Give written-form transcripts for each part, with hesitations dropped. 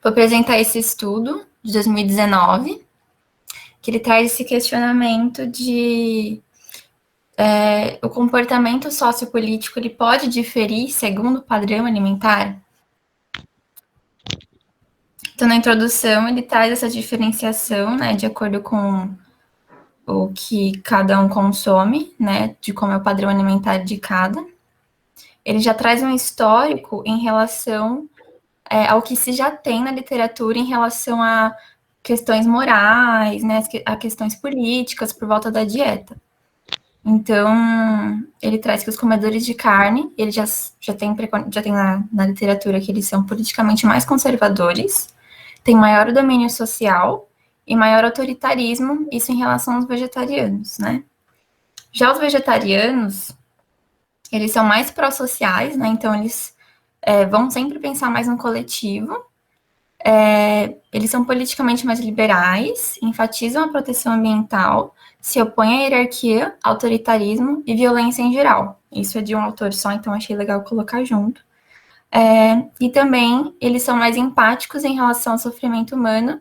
Vou apresentar esse estudo de 2019, que ele traz esse questionamento de o comportamento sociopolítico ele pode diferir segundo o padrão alimentar? Então, na introdução, ele traz essa diferenciação, né, de acordo com o que cada um consome, né, de como é o padrão alimentar de cada. Ele já traz um histórico em relação ao que se já tem na literatura em relação a questões morais, né, a questões políticas por volta da dieta. Então, ele traz que os comedores de carne, ele já tem na literatura que eles são politicamente mais conservadores, tem maior domínio social e maior autoritarismo, isso em relação aos vegetarianos, né? Já os vegetarianos, eles são mais pró-sociais, né? Então, eles vão sempre pensar mais no coletivo. Eles são politicamente mais liberais, enfatizam a proteção ambiental, se opõem à hierarquia, autoritarismo e violência em geral. Isso é de um autor só, então achei legal colocar junto. E também eles são mais empáticos em relação ao sofrimento humano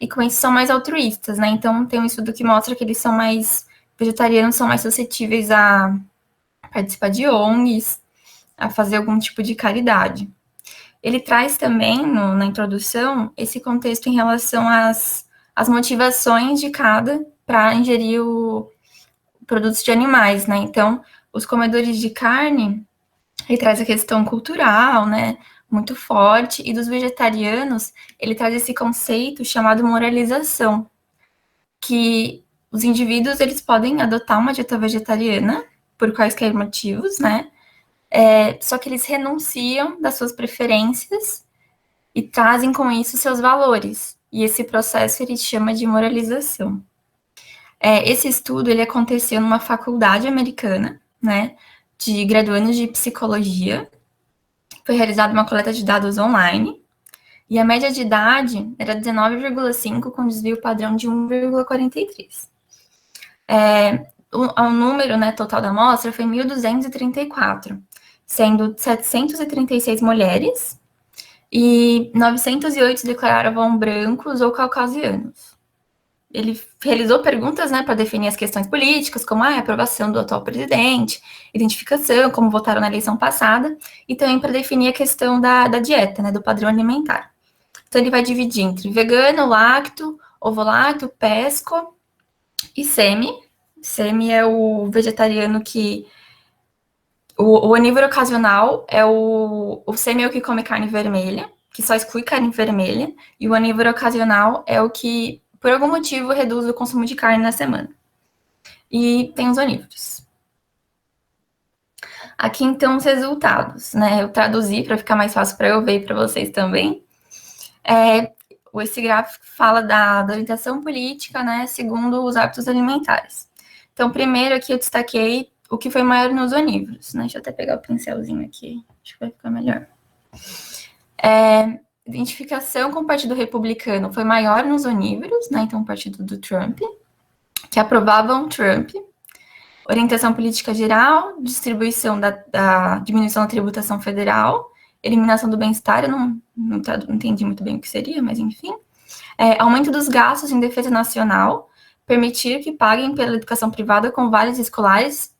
e com isso são mais altruístas, né? Então tem um estudo que mostra que eles são mais vegetarianos, são mais suscetíveis a participar de ONGs, a fazer algum tipo de caridade. Ele traz também, na introdução, esse contexto em relação às motivações de cada para ingerir produtos de animais, né? Então, os comedores de carne, ele traz a questão cultural, né? Muito forte, e dos vegetarianos, ele traz esse conceito chamado moralização, que os indivíduos, eles podem adotar uma dieta vegetariana, por quaisquer motivos, né? Só que eles renunciam das suas preferências e trazem com isso seus valores. E esse processo ele chama de moralização. Esse estudo ele aconteceu numa faculdade americana, né, de graduandos de psicologia. Foi realizada uma coleta de dados online. E a média de idade era 19,5, com desvio padrão de 1,43. O número, né, total da amostra foi 1.234, sendo 736 mulheres e 908 declaravam brancos ou caucasianos. Ele realizou perguntas, né, para definir as questões políticas, como a aprovação do atual presidente, identificação, como votaram na eleição passada, e também para definir a questão da dieta, né, do padrão alimentar. Então, ele vai dividir entre vegano, lacto, ovolacto, pesco e semi. Semi é o vegetariano que... O onívoro ocasional é o semi é o que come carne vermelha, que só exclui carne vermelha, e o onívoro ocasional é o que, por algum motivo, reduz o consumo de carne na semana. E tem os onívoros. Aqui, então, os resultados, né? Eu traduzi para ficar mais fácil para eu ver e para vocês também. Esse gráfico fala da orientação política, né, segundo os hábitos alimentares. Então, primeiro aqui eu destaquei o que foi maior nos onívoros, né? Deixa eu até pegar o pincelzinho aqui, acho que vai ficar melhor. Identificação com o Partido Republicano foi maior nos onívoros, né? Então, o partido do Trump, que aprovavam Trump. Orientação política geral, distribuição da diminuição da tributação federal, eliminação do bem-estar, eu não entendi muito bem o que seria, mas enfim. Aumento dos gastos em defesa nacional, permitir que paguem pela educação privada com vales escolares,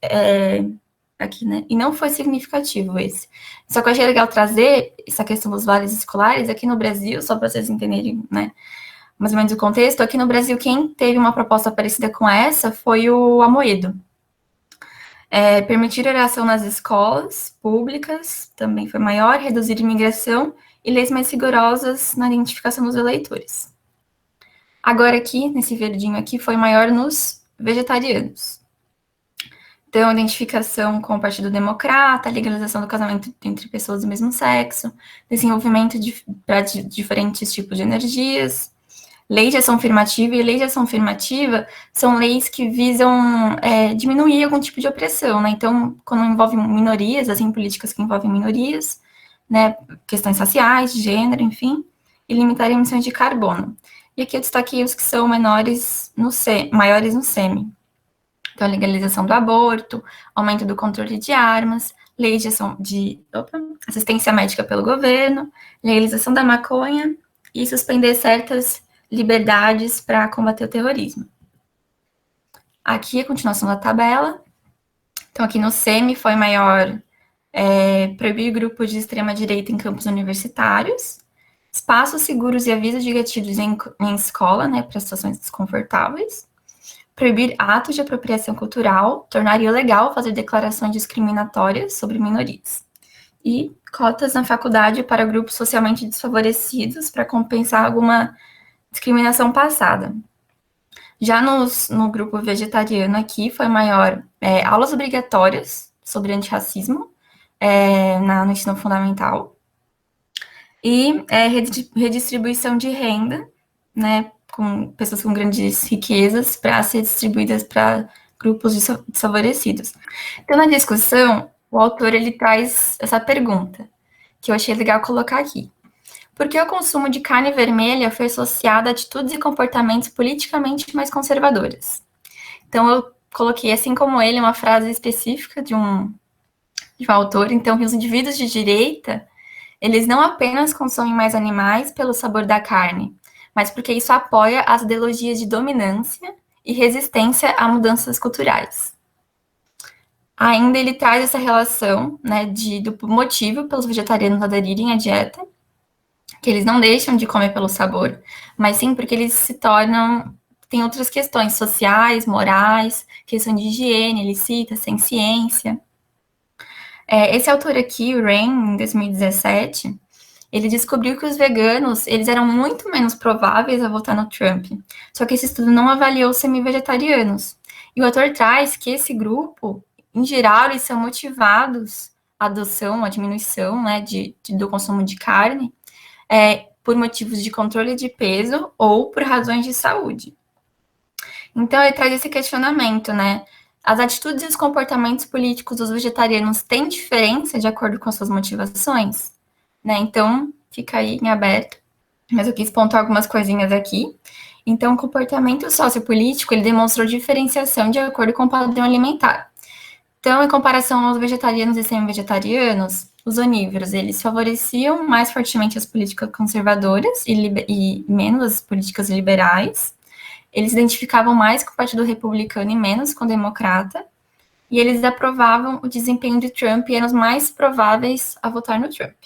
aqui, né? E não foi significativo esse. Só que eu achei legal trazer essa questão dos vales escolares aqui no Brasil, só para vocês entenderem, né? Mais ou menos o contexto. Aqui no Brasil, quem teve uma proposta parecida com essa foi o Amoedo. Permitir oração nas escolas públicas também foi maior, reduzir imigração e leis mais rigorosas na identificação dos eleitores. Agora aqui, nesse verdinho aqui, foi maior nos vegetarianos. Então, identificação com o Partido Democrata, legalização do casamento entre pessoas do mesmo sexo, desenvolvimento para diferentes tipos de energias, lei de ação afirmativa, e lei de ação afirmativa são leis que visam diminuir algum tipo de opressão, né? Então, quando envolve minorias, assim, políticas que envolvem minorias, né, questões raciais, de gênero, enfim, e limitar emissões de carbono. E aqui eu destaquei os que são maiores no SEMI. Então, a legalização do aborto, aumento do controle de armas, lei de assistência médica pelo governo, legalização da maconha, e suspender certas liberdades para combater o terrorismo. Aqui a continuação da tabela. Então, aqui no SEMI foi maior proibir grupos de extrema-direita em campos universitários, espaços seguros e avisos de gatilhos em escola, né, para situações desconfortáveis, proibir atos de apropriação cultural, tornar ilegal fazer declarações discriminatórias sobre minorias, e cotas na faculdade para grupos socialmente desfavorecidos para compensar alguma discriminação passada. Já no grupo vegetariano aqui foi maior aulas obrigatórias sobre antirracismo no ensino fundamental e redistribuição de renda, né, com pessoas com grandes riquezas para ser distribuídas para grupos desfavorecidos. Então, na discussão, o autor ele traz essa pergunta, que eu achei legal colocar aqui. Por que o consumo de carne vermelha foi associado a atitudes e comportamentos politicamente mais conservadores? Então, eu coloquei, assim como ele, uma frase específica de um autor, então, que os indivíduos de direita, eles não apenas consomem mais animais pelo sabor da carne, mas porque isso apoia as ideologias de dominância e resistência a mudanças culturais. Ainda ele traz essa relação, né, do motivo pelos vegetarianos aderirem à dieta, que eles não deixam de comer pelo sabor, mas sim porque eles se tornam, tem outras questões sociais, morais, questão de higiene, ele cita, sem ciência. Esse autor aqui, o Rain, em 2017, ele descobriu que os veganos, eles eram muito menos prováveis a votar no Trump, só que esse estudo não avaliou os semi-vegetarianos. E o autor traz que esse grupo, em geral, eles são motivados à adoção, à diminuição, né, do consumo de carne, por motivos de controle de peso ou por razões de saúde. Então, ele traz esse questionamento, né? As atitudes e os comportamentos políticos dos vegetarianos têm diferença de acordo com as suas motivações? Né? Então, fica aí em aberto. Mas eu quis pontuar algumas coisinhas aqui. Então, o comportamento sociopolítico, ele demonstrou diferenciação de acordo com o padrão alimentar. Então, em comparação aos vegetarianos e semi-vegetarianos, os onívoros, eles favoreciam mais fortemente as políticas conservadoras e menos as políticas liberais. Eles se identificavam mais com o Partido Republicano e menos com o Democrata. E eles aprovavam o desempenho de Trump e eram os mais prováveis a votar no Trump.